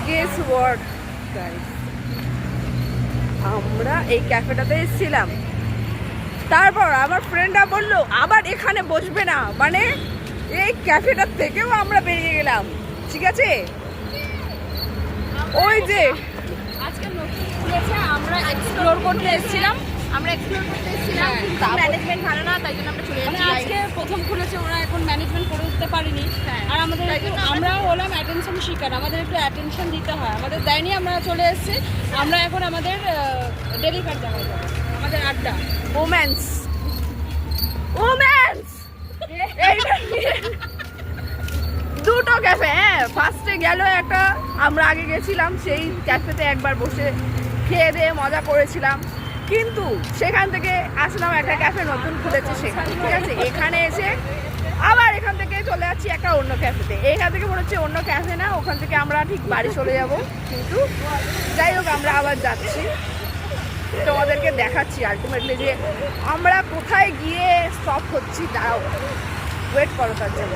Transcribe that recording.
Guess what guys, আমরা এই ক্যাফেটাতে এসেছিলাম, তারপর আমার ফ্রেন্ডরা বললো আবার এখানে বসবে না, মানে এই ক্যাফেটার থেকেও আমরা বেরিয়ে গেলাম। ঠিক আছে, ওই যে আজকে নতুন খুলেছে, আমরা এক্সপ্লোর করতে এসেছিলাম, কিন্তু ম্যানেজমেন্ট ভালো না, তাই জন্য আমরা চলে যাচ্ছি। আজকে প্রথম খুলেছে, ওরা এখন ম্যানেজমেন্ট করে উঠতে পারেনি। আর আমাদের আমরাও হলাম অ্যাটেনশন শিকার, আমাদের একটু অ্যাটেনশন দিতে হয়, আমাদের দেয়নি, আমরা চলে এসেছি। আমরা এখন আমাদের ডেলিভার জায়গায় যাবো, আমাদের আড্ডা ওম্যান্স ওম্যান্স দুটো ক্যাফে। হ্যাঁ, ফার্স্টে গেল একটা, আমরা আগে গেছিলাম সেই ক্যাফেতে, একবার বসে খেয়ে দিয়ে মজা করেছিলাম, কিন্তু সেখান থেকে আসলাম একটা ক্যাফে নতুন খুলেছে সেখানে। ঠিক আছে, এখানে এসে আবার এখান থেকে চলে যাচ্ছি একটা অন্য ক্যাফেতে। এখান থেকে মনে হচ্ছে অন্য ক্যাফে না, ওখান থেকে আমরা ঠিক বাড়ি চলে যাব, কিন্তু যাই হোক আমরা আবার যাচ্ছি, তোমাদেরকে দেখাচ্ছি আলটিমেটলি যে আমরা কোথায় গিয়ে স্টপ হচ্ছি। দাঁড়াও, ওয়েট করো তার জন্য।